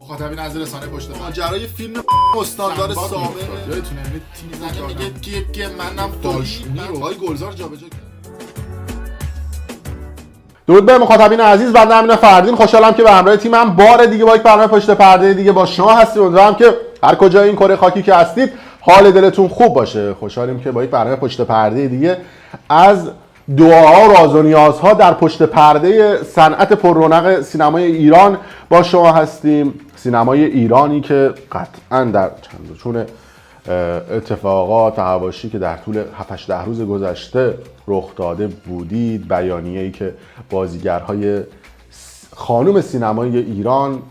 مخاطبین از رسانه پشت پرده ماجرای فیلم استاندار سابق یادتونه تیم زنه میگه که منم تولی وای گلزار جابجا کرد. درود به مخاطبین عزیز، بنده امین فردین خوشحالم که به همراه تیمم بار دیگه با یک برنامه پشت پرده دیگه با شما هستیم. امیدوارم که هر کجای این کره خاکی که هستید حال دلتون خوب باشه. خوشحالیم که با یک برنامه پشت پرده دیگه از دعاها و راز و نیازها در پشت پرده صنعت پررونق سینمای ایران با شما هستیم. سینمای ایرانی که قطعاً در چند چون اتفاقات و حواشی که در طول 7-8 روز گذشته رخ داده بودید، بیانیه‌ای که بازیگرهای خانم سینمای ایران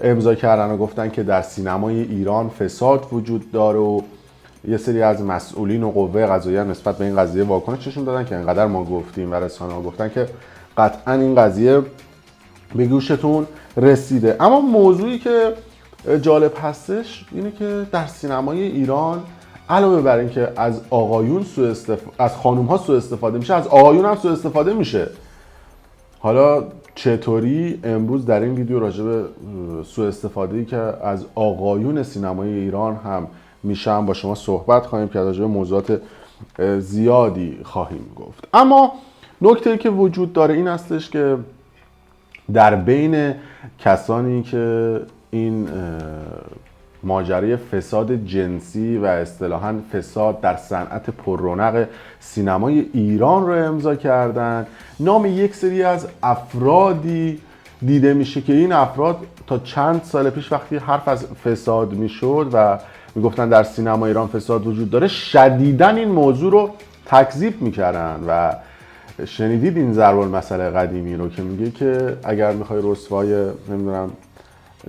امضا کردن و گفتن که در سینمای ایران فساد وجود داره و یه سری از مسئولین و قوه قضاییه نسبت به این قضیه واکنششون دادن که انقدر ما گفتیم و رسانه‌ها گفتن که قطعاً این قضیه به گوشتون رسیده. اما موضوعی که جالب هستش اینه که در سینمای ایران علاوه بر این که از آقایون از خانوم ها سوء استفاده میشه، از آقایون هم سوء استفاده میشه. حالا چطوری امروز در این ویدیو راجع به سوء استفاده‌ای که از آقایون سینمای ایران هم میشه هم با شما صحبت خواهیم کرد. راجع به موضوعات زیادی خواهیم گفت. اما نکته‌ای که وجود داره این هستش که در بین کسانی که این ماجرای فساد جنسی و اصطلاحاً فساد در صنعت پررونق سینمای ایران رو امضا کردن، نام یک سری از افرادی دیده میشه که این افراد تا چند سال پیش وقتی حرف از فساد میشد و میگفتن در سینما ایران فساد وجود داره، شدیداً این موضوع رو تکذیب میکردن و شنیدید این ضرب المثل قدیمی رو که میگه که اگر میخوای رسوای نمیدونم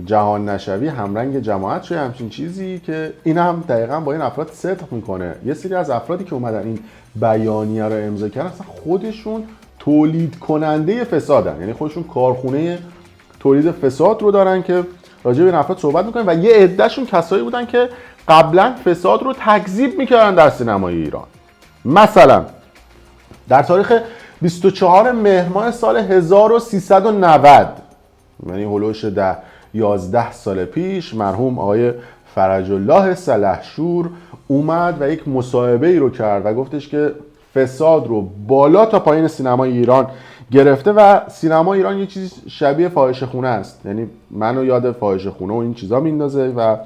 جهان نشوی همرنگ جماعت شوی، همچین چیزی که این هم دقیقاً با این افراد صدق میکنه. یه سری از افرادی که اومدن این بیانیه رو امضا کردن اصلا خودشون تولید کننده فسادن، یعنی خودشون کارخونه تولید فساد رو دارن که راجع به این افراد صحبت میکنن و یه عدهشون کسایی بودن که قبلا فساد رو تکذیب میکردن در سینمای ایران. مثلا در تاریخ 24 مهر ماه سال 1390، یعنی هولوش 11 سال پیش، مرحوم آقای فرج الله سلحشور اومد و یک مصاحبه ای رو کرد و گفتش که فساد رو بالا تا پایین سینمای ایران گرفته و سینما ایران یه چیز شبیه فاحشه خونه است. یعنی منو یاد فاحشه خونه و این چیزا میندازه و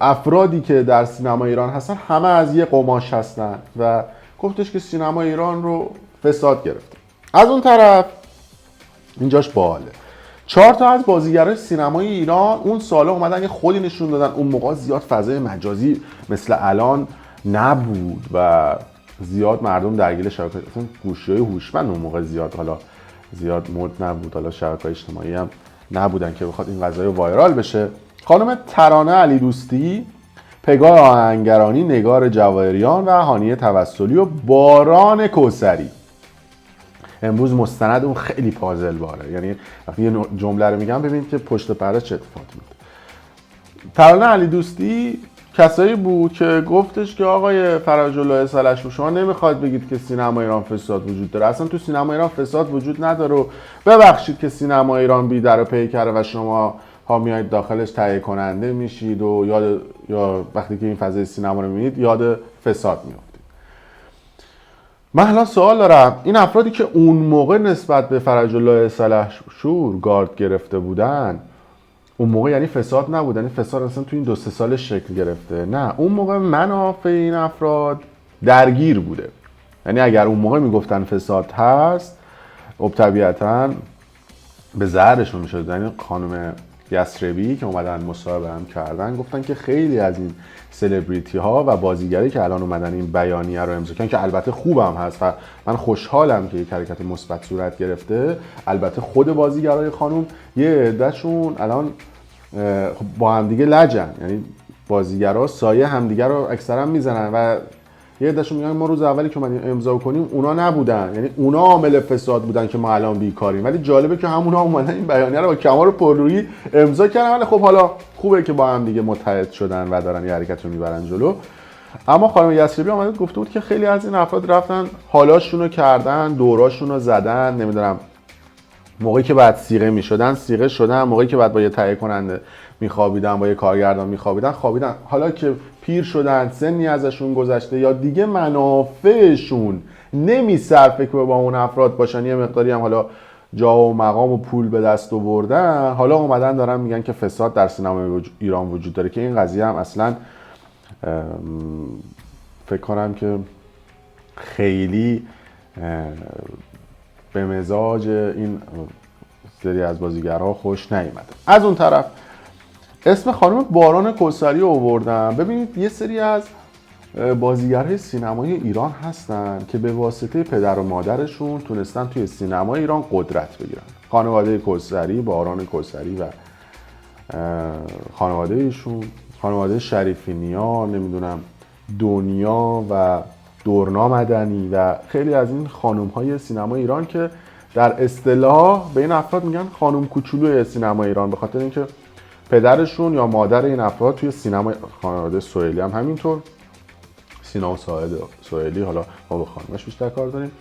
افرادی که در سینما ایران هستن همه از یه قماش هستن و گفتش که سینما ایران رو فساد گرفته. از اون طرف اینجاش باحاله، 4 تا از بازیگرای سینمای ایران اون سالا اومدن یه خودی نشون دادن. اون موقع زیاد فضای مجازی مثل الان نبود و زیاد مردم درگیر شبکه‌های گوشی‌های هوشمند اون موقع زیاد مد نبود. حالا شبکه‌های اجتماعی هم نبودن که بخواد این قضیه وایرال بشه. خانم ترانه علی دوستی، پگاه آهنگرانی، نگار جواهریان و هانیه توسلی و باران کوثری امروز مستند اون خیلی پازل باره. یعنی وقتی یه جمله رو میگم ببینید که پشت پرده چه اتفاقی میفته. ترانه علی دوستی کسایی بود که گفتش که آقای فرج الله سلحشور شما نمیخواد بگید که سینما ایران فساد وجود داره، اصلا تو سینما ایران فساد وجود نداره و ببخشید که سینما ایران بی در و پیکره و شما ها میایید داخلش تهیه کننده میشید و یا وقتی که این فضای سینما رو میبینید یاد فساد میافتید. من الان سوال دارم، این افرادی که اون موقع نسبت به فرج الله سلحشور گارد گرفته بودن اون موقع یعنی فساد نبود؟ یعنی فساد اصلا تو این 2-3 سال شکل گرفته؟ نه، اون موقع منافع این افراد درگیر بوده. یعنی اگر اون موقع میگفتن فساد هست خب طبیعتاً به ضررشون میشد. یعنی خانم یسربی که اومدن مصاحبه هم کردن گفتن که خیلی از این سلبریتی ها و بازیگری که الان اومدن این بیانیه رو امضا کردن که البته خوبم هست و من خوشحالم که یک حرکت مثبت صورت گرفته، البته خود بازیگرای خانم یه عدهشون الان با هم دیگه لجن، یعنی بازیگرا سایه همدیگه رو اکثرا میزنن و یه عدهشون میگن ما روز اولی که اومدیم امضا کنیم اونا نبودن، یعنی اونا عامل فساد بودن که ما الان بیکاریم. ولی جالبه که همونا اومدن این بیانیه رو با کمال پررویی امضا کردن. ولی خب حالا خوبه که با هم دیگه متحد شدن و دارن یه حرکت رو میبرن جلو. اما خانم یسربی اومد گفته بود که خیلی از این افراد رفتن حالاشون رو کردن، دوراشون رو زدن، نمیدونم موقعی که بعد صیغه میشدن صیغه شدن، موقعی که بعد با یه تهیه کننده میخوابیدن، با یه کارگردان میخوابیدن خوابیدن. حالا که پیر شدن، سنی ازشون گذشته یا دیگه منافعشون نمیصرفه که با اون افراد باشن، یه مقداری هم حالا جا و مقام و پول به دست آوردن، حالا اومدن دارن میگن که فساد در سینمای ایران وجود داره، که این قضیه هم اصلا فکر کنم که خیلی به مزاج این سری از بازیگرها خوش نیامده. از اون طرف اسم خانم باران کوثری رو آوردم. ببینید یه سری از بازیگرهای سینمای ایران هستن که به واسطه پدر و مادرشون تونستن توی سینمای ایران قدرت بگیرن. خانواده کوثری، باران کوثری و خانواده ایشون، خانواده شریفی نیا، نمیدونم دنیا و دورنا مدنی و خیلی از این خانم‌های سینما ایران که در اصطلاح به این افراد میگن خانم کوچولوی سینما ایران، به خاطر اینکه پدرشون یا مادر این افراد توی سینما، خانواده سهیلی هم همینطور، سینا و سهیلی، حالا ما به خانمش بیشتر کار داریم،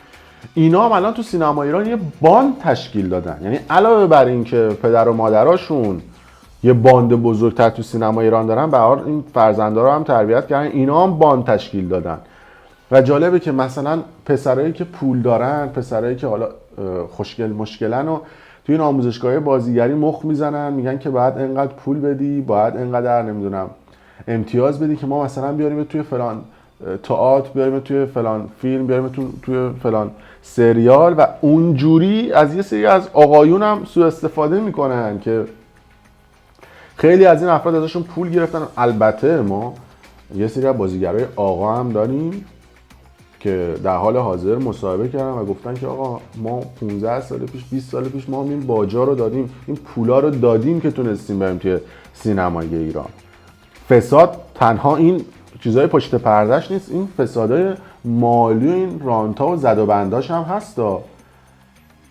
اینا هم الان تو سینما ایران یه باند تشکیل دادن. یعنی علاوه بر این که پدر و مادراشون یه باند بزرگتر تو سینما ایران دارن، به هر حال این فرزندا رو هم تربیت کردن، اینا هم باند تشکیل دادن. و جالبه که مثلا پسرایی که پول دارن، پسرایی که حالا خوشگل مشکلن و توی این آموزشگاه بازیگری مخ میزنن، میگن که باید اینقدر پول بدی، باید اینقدر نمیدونم امتیاز بدی که ما مثلا بیاریم توی فلان تئاتر، بیاریم توی فلان فیلم، بیاریم توی فلان سریال، و اونجوری از یه سری از آقایون هم سوء استفاده میکنن که خیلی از این افراد ازشون پول گرفتن. البته ما یه سری از بازیگرای آقا هم داریم که در حال حاضر مصاحبه کردن و گفتن که آقا ما 15 سال پیش، 20 سال پیش ما این باجا رو دادیم، این پولا رو دادیم که تونستیم بریم توی سینمای ایران. فساد تنها این چیزای پشت پردهش نیست، این فسادای مالی و این رانتا و زد و بنداش هم هستا.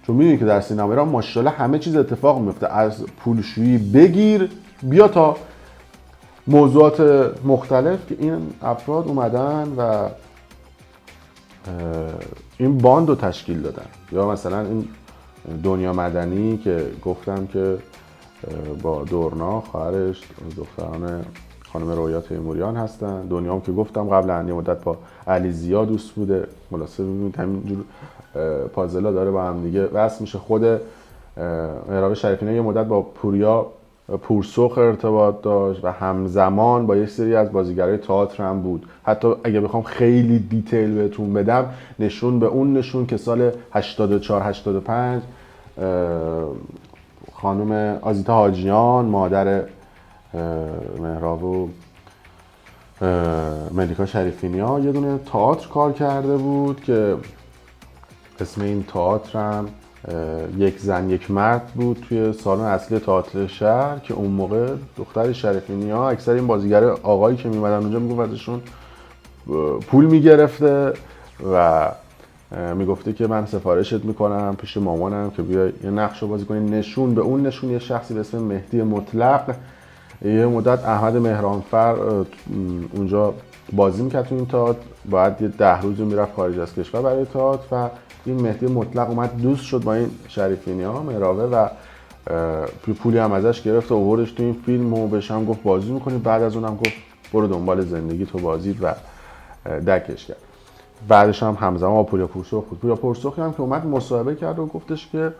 چون میدونی که در سینما ایران ماشاءالله همه چیز اتفاق میفته، از پولشویی بگیر بیا تا موضوعات مختلف که این افراد اومدن و این باند رو تشکیل دادن. یا مثلا این دنیا مدنی که گفتم که با دورنا خواهرش دختران خانم رویا تیموریان هستن، دنیا هم که گفتم قبلا یه مدت با علی زیا دوست بوده، خلاصه ببینید همینجور پازلا داره با هم دیگه وصل میشه. خود مهراب شریفی نیا یه مدت با پوریا پورسرخ ارتباط داشت و همزمان با یک سری از بازیگرای تئاتر هم بود. حتی اگه بخوام خیلی دیتیل بهتون بدم، نشون به اون نشون که سال 84 85 خانم آزیتا حاجیان، مادر مهراب و ملیکا شریفی نیا، یه دونه تئاتر کار کرده بود که اسم این تئاتر هم یک زن یک مرد بود توی سالن اصلی تئاتر شهر، که اون موقع دختر شریفی نیا اکثر این بازیگر آقایی که میمدن اونجا میگفت ازشون پول میگرفته و میگفته که من سفارشت میکنم پیش مامانم که بیا یه نقش رو بازی کنی. نشون به اون نشون یه شخصی به اسم مهدی مطلق، یه مدت احمد مهرانفر اونجا بازی میکرد تو این تئاتر، باید یه 10 روز میرفت خارج از کشور برای تئاتر، و این مهدی مطلق اومد دوست شد با این شریفی نیا مهراوه و پولی هم ازش گرفت و آوردش تو این فیلم و بهش هم گفت بازی میکنی. بعد از اونم گفت برو دنبال زندگی تو بازید و دکش کرد. بعدش هم همزمان با پوریا پورسرخ بود. پوریا پورسرخی هم که اومد مصاحبه کرد و گفتش که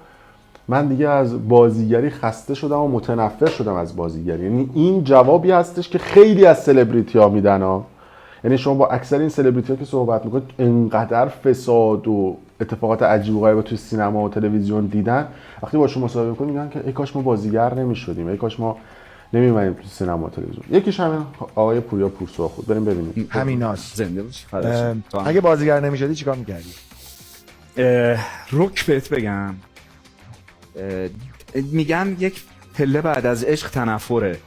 من دیگه از بازیگری خسته شدم و متنفر شدم از بازیگری. یعنی این جوابی هستش که خیلی از سلبریتی‌ها میدن ها. یعنی شما با اکثر این سلبریتی‌ها که صحبت میکنید، انقدر فساد و اتفاقات عجیب و غریب توی سینما و تلویزیون دیدن، وقتی باشون مصاحبه میکنید میگن که ای کاش ما بازیگر نمیشدیم، ای کاش ما نمی‌اومدیم تو سینما و تلویزیون. یکیش همین آقای پوریا پورسرخ بود. بریم ببینیم. همیناست. زنده باش. اگه بازیگر نمی‌شدی چیکار می‌کردی؟ روک بهت بگم، میگن یک پله بعد از عشق تنفره.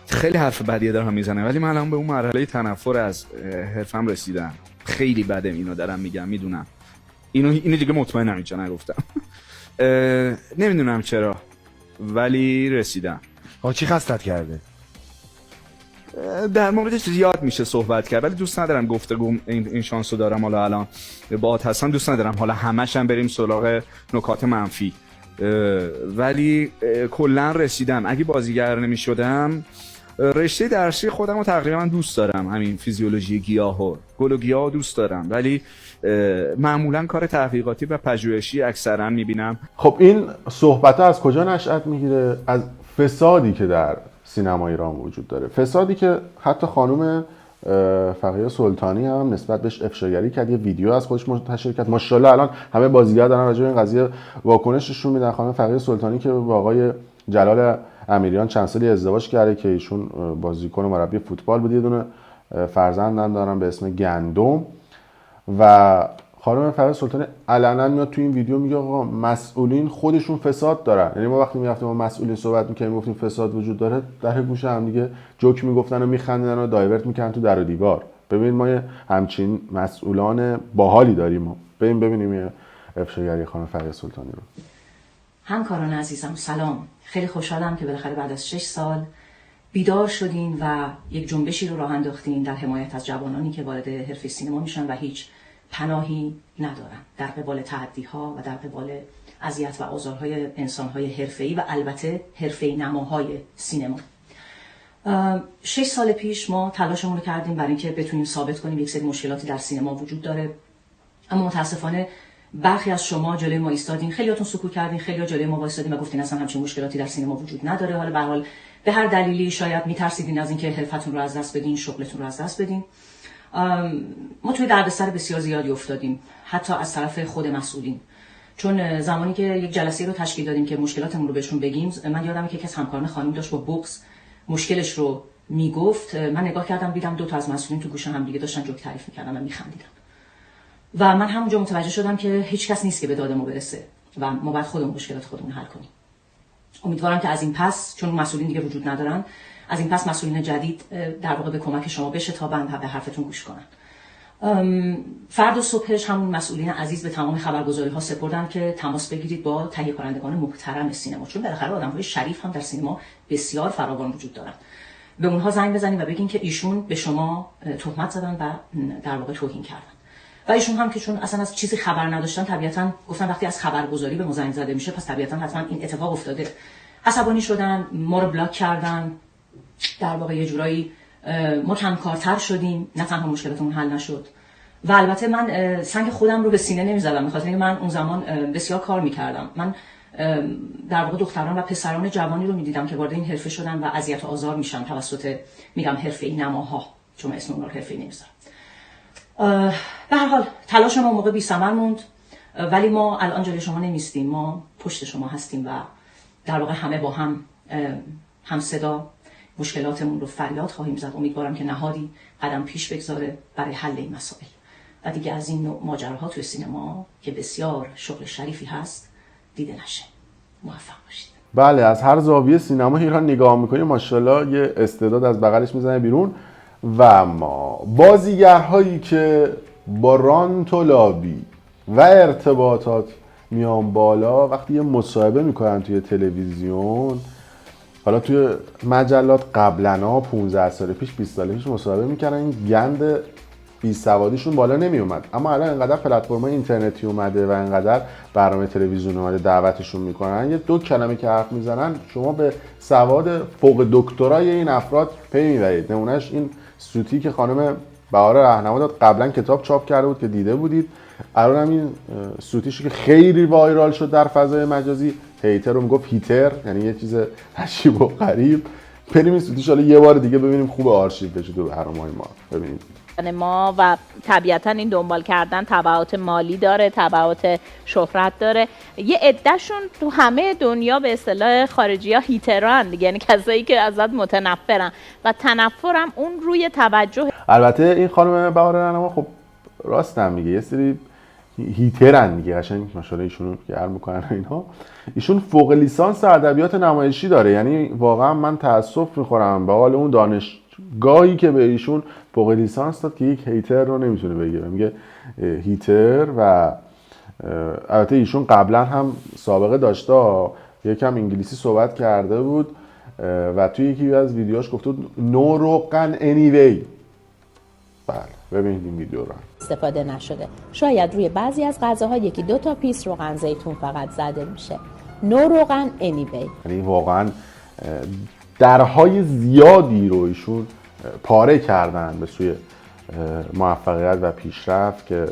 خیلی حرف بدیه دارم میزنه، ولی من الان به اون مرحله تنفر از حرفم رسیدم. خیلی بده اینو دارم میگم، میدونم اینو دیگه مطمئنم اینجا نگفتم. نمیدونم چرا ولی رسیدم. چی خستت کرده؟ در موردش زیاد میشه صحبت کرد، ولی دوست ندارم گفتگو این شانسو دارم حالا الان با هستم، دوست ندارم حالا همش هم بریم سراغ نکات منفی. ولی کلا رسیدم. اگه بازیگر نمیشدم رشته درسی خودم رو تقریبا دوست دارم، همین فیزیولوژی گیاه و گل و گیاه دوست دارم، ولی معمولا کار تحقیقاتی و پژوهشی اکثرا میبینم. خب این صحبت ها از کجا نشأت میگیره؟ از فسادی که در سینما ایران وجود داره، فسادی که حتی خانم فقیه سلطانی هم نسبت بهش افشاگری کرد، یه ویدیو از خودش منتشر کرد. ماشاءالله الان همه بازیگر دارن راجع به این قضیه واکنششون میدن. خانم فقیه سلطانی که با آقای جلال امیریان چند سالی ازدواج کرده که ایشون بازیکن و مربی فوتبال بود، یه دونه فرزندم دارن به اسم گندم و خانم فقیه سلطانی علنا میاد تو این ویدیو میگه آقا مسئولین خودشون فساد دارن. یعنی ما وقتی میرفتیم با مسئولین صحبت میکنیم گفتیم فساد وجود داره، در گوش هم دیگه جوک میگفتن و میخندیدن و دایورت میکردن تو در و دیوار. ببین ما همچین مسئولان باحالی داریم. ما ببینیم افشاگری خانم فقیه سلطانی رو. همکاران عزیزم سلام، خیلی خوشحالم که بالاخره بعد از 6 سال بیدار شدین و یک جنبشی رو راه انداختین در حمایت از جوانانی که وارد حرفه سینما میشن و هیچ پناهی ندارن در قبال تحدی‌ها و در قبال اذیت و آزارهای انسان‌های حرفه‌ای و البته حرفه‌ای نماهای سینما. 6 سال پیش ما تلاشمون رو کردیم برای اینکه بتونیم ثابت کنیم یک سری مشکلاتی در سینما وجود داره، اما متاسفانه برخی از شما جلوی ما ایستادین، خیلیاتون سکوت کردین، خیلی‌ها جلوی ما وایسادین و گفتین اصلا همچین مشکلاتی در سینما وجود نداره. حالا به هر حال به هر دلیلی شاید میترسیدین از اینکه حرفتون رو از دست بدین، شغلتون رو از دست بدین. ما توی دردسر بسیار زیادی افتادیم، حتی از طرف خود مسئولین، چون زمانی که یک جلسه رو تشکیل دادیم که مشکلاتمون رو بهشون بگیم، من یادمه که یکی از همکاران خانم داشت با بغض مشکلش رو میگفت، من نگاه کردم دیدم دو تا از مسئولین تو گوش هم دیگه داشتن جوک تعریف میکردن و میخندیدن و من همونجا متوجه شدم که هیچ کس نیست که به داد ما برسه و ما باید خودمون مشکلات خودمون حل کنیم. امیدوارم که از این پس، چون مسئولین دیگه وجود ندارن، از این پس مسئولین جدید در واقع به کمک شما بشتابند و به حرفتون گوش کنن. فردا صبحش همون مسئولین عزیز به تمام خبرگزاری‌ها سپردن که تماس بگیرید با تهیه کنندگان محترم سینما، چون بالاخره آدم‌های شریف هم در سینما بسیار فراوان وجود دارن. به اونها زنگ بزنید و بگین که ایشون به شما تهمت زدن و در واقع توهین کردن. و ایشون هم که چون اصلا از چیزی خبر نداشتن، طبیعتاً گفتن وقتی از خبرگزاری به ما زنگ زده میشه پس طبیعتاً حتما این اتفاق افتاده. عصبانی شدن، ما رو بلاک کردن، در واقع یه جورایی ما کمکارتر شدیم، نه تنها مشکلاتمون حل نشد. و البته من سنگ خودم رو به سینه نمیزدم، بخاطر اینکه من اون زمان بسیار کار میکردم. من در واقع دختران و پسران جوانی رو میدیدم که وارد این حرفه شدن و اذیت و آزار میشن توسط میگم حرفه‌ای نماها، چون اسم اونها رو حرفه‌ای نمیذارم. به هر حال تلاش ما موقع بی‌ثمر موند، ولی ما الان جلوی شما نمیستیم، ما پشت شما هستیم و در واقع همه با هم صدا مشکلاتمون رو فریاد خواهیم زد. امیدوارم که نهادی قدم پیش بگذاره برای حل این مسائل و دیگه از این نوع ماجراها توی سینما که بسیار شغل شریفی هست دیده نشه. موفق باشید. بله، از هر زاویه سینما ایران نگاه میکنیم ماشاءالله یه استعداد از بغلش میزنه بیرون و ما بازیگرهایی که با رانت و لابی و ارتباطات میان بالا وقتی یه مصاحبه میکنن توی تلویزیون، حالا توی مجلات قبلا 15 سال پیش 20 سال پیش مصاحبه میکردن، این گند بیسوادیشون بالا نمی اومد، اما الان اینقدر پلتفرم‌های اینترنتی اومده و اینقدر برنامه تلویزیون اومده دعوتشون میکنن، یه دو کلمه که حرف میزنن شما به سواد فوق دکترای این افراد پی میبرید. نمونهش این سوتی که خانم بهار راهنما داد، قبلا کتاب چاپ کرده بود که دیده بودید، الان هم این سوتیشو که خیلی وایرال شد در فضای مجازی، هیتر رو میگفت هیتر، یعنی یه چیز عجیب و غریب. بریم این سوتیش حالا یه بار دیگه ببینیم خوب آرشیو بشه تو برنامه‌های ما. ببینید ما و طبیعتا این دنبال کردن تبعات مالی داره، تبعات شهرت داره. یه عده‌شون تو همه دنیا به اصطلاح خارجی‌ها هیتران دیگه، یعنی کسایی که ازت متنفرن و تنفرم اون روی توجه. البته این خانم بهار راهنما خب راست هم میگه، یه سری هیترن دیگه، قشنگ ماشاءالله ایشونو گرم میکنن اینا. ایشون فوق لیسانس ادبیات نمایشی داره، یعنی واقعا من تاسف میخورم به حال اون دانشگاهی که به ایشون فوق لیسانس داد که یک هیتر رو نمیتونه بگه، میگه هیتر. و البته ایشون قبلا هم سابقه داشته، یکم انگلیسی صحبت کرده بود و توی یکی از ویدیوهاش گفته بود نو روغن انیوی. بله ببینید این ویدیو رو. استفاده نشده. شاید روی بعضی از غذاها یکی دو تا پیس روغن زیتون فقط زده میشه. no روغن anyway. یعنی واقعا درهای زیادی رو ایشون پاره کردن به سوی موفقیت و پیشرفت که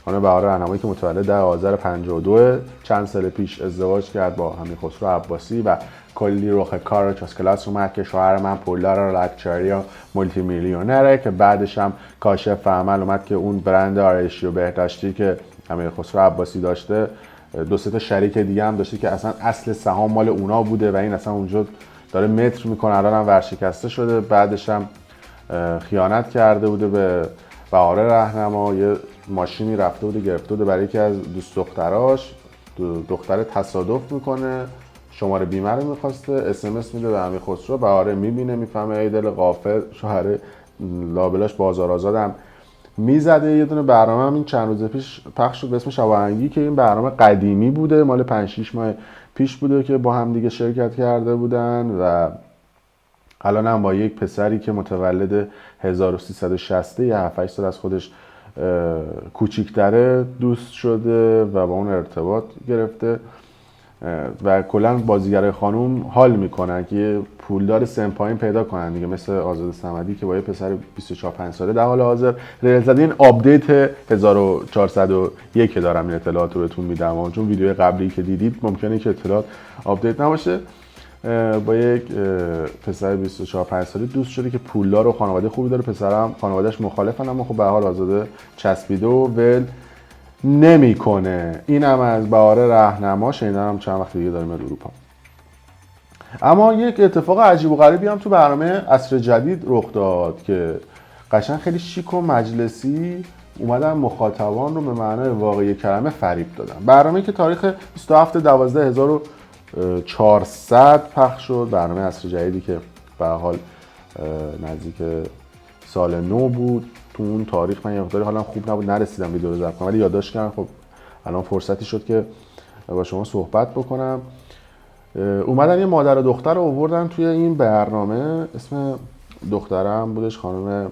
خانم بهار راهنمایی که متولد در آذر 52 چند سال پیش ازدواج کرد با امیرخسرو عباسی و کلی رخ کار چاسکلاس اومد که شوهر من پولدار لاکچریا مولتی میلیونره که بعدش هم کاشف عمل اومد که اون برند آرایشی و بهداشتی که امیرخسرو عباسی داشته دو سه تا شریک دیگه هم داشته که اصلا اصل سهام مال اونا بوده و این اصلا اونجا داره متر میکنه، الان هم ورشکسته شده. بعدش هم خیانت کرده بوده به بهار راهنما، یه ماشینی رفته بوده گرفته بوده برای یکی از دوست دختراش، دختر تصادف میکنه، شماره بیمه رو میخواسته، اسمس میده به امیرخسرو، بهاره میبینه میفهمه ای دل غافل، شوهر لابلاش بازار آزادم میزده. یه دونه برنامه هم این چند روز پیش پخش شد به اسم شباهنگی که این برنامه قدیمی بوده، مال 5-6 ماه پیش بوده که با هم دیگه شرکت کرده بودن و الان هم با یک پسری که متولد 1360 یه 7-8 سال از خودش کوچیک‌تره دوست شده و با اون ارتباط گرفته و کلا بازیگرای خانوم حال میکنن که یه پولدار سن پایین پیدا کنن دیگه، مثل آزاده صمدی که با یه پسر 24-5 ساله در حال حاضر ریل زده. این آپدیت 1401 که دارم این اطلاعات رو بهتون میدم، چون ویدیو قبلی که دیدید ممکنه که اطلاعات آپدیت نباشه. با یک پسر 24-5 ساله دوست شده که پولدار و خانواده خوبی داره، پسرم خانواده‌اش مخالفن اما خب به هر حال آزاده چسبیده و ول نمیکنه. اینم از بهار راهنما، شنیدم چند وقت دیگه داره میاد اروپا. اما یک اتفاق عجیب و غریبی هم تو برنامه عصر جدید رخ داد که قشنگ خیلی شیک و مجلسی اومدن مخاطبان رو به معنای واقعی کلمه فریب دادن. برنامه‌ای که تاریخ 27/12/1400 پخش شد، برنامه عصر جدیدی که به هر حال نزدیک سال نو بود. تو اون تاریخ من یه مقداری حالم خوب نبود، نرسیدم ویدیو رو ضبط کنم، ولی یادداشت کردم. خب الان فرصتی شد که با شما صحبت بکنم. اومدن یه مادر و دختر رو آوردن توی این برنامه، اسم دخترم بودش خانم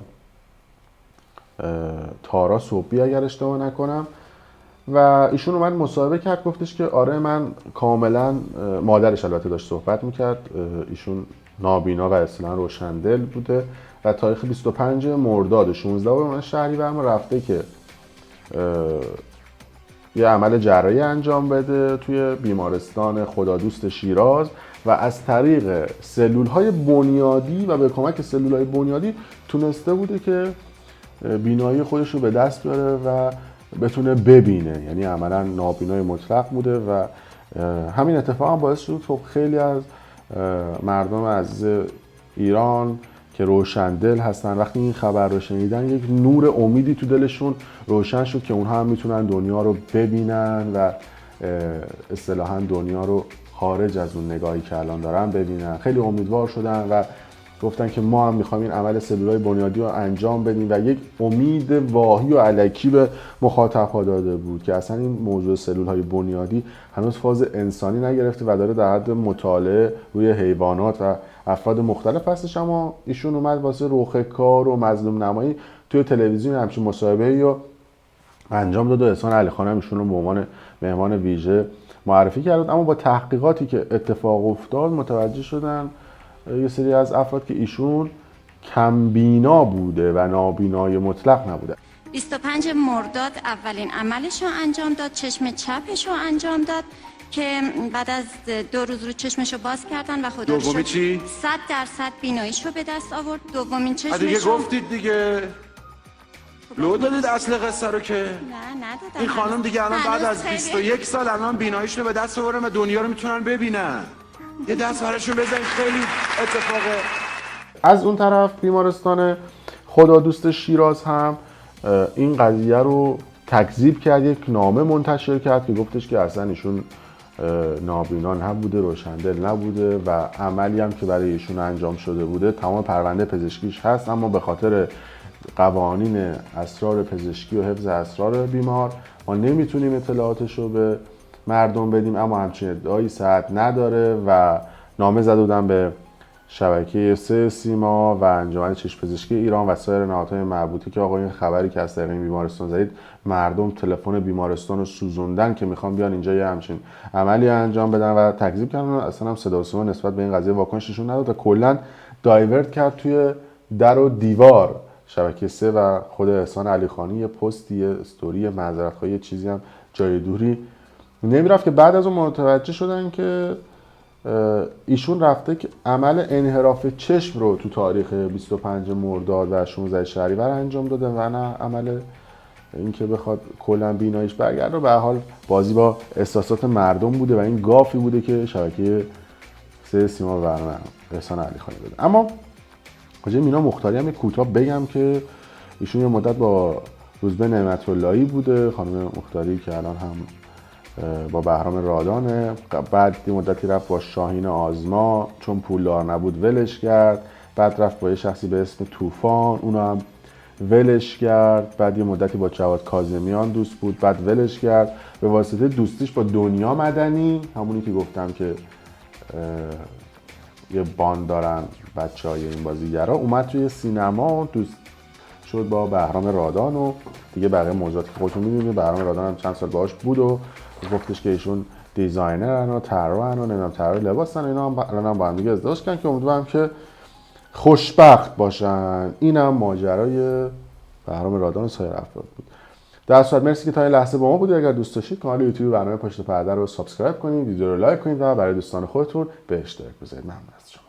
تارا صبحی اگر اشتباه نکنم و ایشون اومد مصاحبه کرد، گفتش که آره من کاملا، مادرش البته داشت صحبت میکرد، ایشون نابینا و اصلا روشندل بوده و تاریخ 25 مرداد 16 شهریور رفته که یه عمل جراحی انجام بده توی بیمارستان خدادوست شیراز و از طریق سلول‌های بنیادی و به کمک سلول‌های بنیادی تونسته بوده که بینایی خودش رو به دست بیاره و بتونه ببینه، یعنی عملا نابینای مطلق بوده و همین اتفاق هم باعث شد خب خیلی از مردم عزیز ایران که روشندل هستن وقتی این خبر رو شنیدن یک نور امیدی تو دلشون روشن شد که اونها هم میتونن دنیا رو ببینن و اصطلاحاً دنیا رو خارج از اون نگاهی که الان دارن ببینن. خیلی امیدوار شدن و گفتن که ما هم میخوایم این عمل سلولای بنیادی رو انجام بدیم و یک امید واهی و الکی به مخاطب‌ها داده بود که اصلا این موضوع سلول‌های بنیادی هنوز فاز انسانی نگرفته و داره در حد مطالعه روی حیوانات و افراد مختلف هستش. اما ایشون اومد واسه رخ کار و مظلوم نمایی توی تلویزیون همچین مصاحبه‌ای رو انجام داد و احسان علیخان هم ایشون رو به عنوان مهمان ویژه معرفی کرد. اما با تحقیقاتی که اتفاق افتاد متوجه شدن یه سری از افراد که ایشون کمبینا بوده و نابینای مطلق نبوده. 25 مرداد اولین عملش رو انجام داد، چشم چپش رو انجام داد که بعد از 2 روز رو چشمش رو باز کردن و خدا دومی چی؟ 100% بیناییش رو به دست آورد. دومین چشمش دیگه رو گفتید دیگه لو دادید اصل قصه رو که نه ندادم. این خانم دیگه الان بعد از 21 سال الان بیناییش رو به دست آوردن و دنیا رو میتونن ببینن. یه دست براشون بزنید، خیلی اتفاقه. از اون طرف بیمارستان خدادوست شیراز هم این قضیه رو تکذیب کرد، یک نامه منتشر کرد که گفتش که اصلا ایشون نابینا نبوده، روشندل نبوده و عملی هم که برای ایشون انجام شده بوده تمام پرونده پزشکیش هست، اما به خاطر قوانین اسرار پزشکی و حفظ اسرار بیمار ما نمیتونیم اطلاعاتش رو به مردم بدیم. اما همچین ادعایی صحت نداره و نامه زده بودن به شبکه 3 سیما و انجمن چشم پزشکی ایران و سایر نهادهای مربوطه که آقا این خبری که از طریق این بیمارستان زدید مردم تلفن بیمارستان رو سوزوندن که میخوان بیان اینجا یه همچین عملی انجام بدن و تکذیب کردن. اصلا هم صدا و سیما نسبت به این قضیه واکنش نشون نداد و کلا دایورت کرد توی در و دیوار شبکه 3 و خود احسان علیخانی یه پستی، یه استوری، یه معذرت‌خواهی، یه چیزی هم جای دوری نمیرفت که بعد از اون متوجه شدن که ایشون رفته که عمل انحراف چشم رو تو تاریخ 25 مرداد و 16 شهریور انجام داده و نه عمل اینکه بخواد کلا بیناییش برگرده. به هر حال بازی با احساسات مردم بوده و این گافی بوده که شبکه 3 سیما و احسان علیخانی داده. اما راجع مینا مختاری هم کوتاه بگم که ایشون یه مدت با روزبه نعمت اللهی بوده، خانم مختاری که الان هم با بهرام رادانه. بعد یه مدتی رفت با شاهین آزما، چون پولدار نبود ولش کرد. بعد رفت با یه شخصی به اسم طوفان، اونو هم ولش کرد. بعد یه مدتی با جواد کاظمیان دوست بود، بعد ولش کرد. به واسطه دوستیش با دنیا مدنی، همونی که گفتم که یه باند دارن بچه‌های این بازیگرا، اومد توی سینما، دوست شد با بهرام رادان و دیگه بقیه موضوعاتی که خودتون می‌دونید. بهرام رادان هم چند سال باهاش بود و گفتش که ایشون دیزاینرن و طراحن و نمیدونم طراح لباسن. اینا هم الان هم با هم دیگه ازدواج کردن که امیدوارم که خوشبخت باشن. اینم ماجرای بهرام رادان و سایر افراد بود. در صورت مرسی که تا این لحظه با ما بودید. اگر دوست داشتید کانال یوتیوب برنامه پشت پرده رو سابسکرایب کنید، ویدیو رو لایک کنید و برای دوستان خودتون به اشتراک بذارید. ممنون از شما.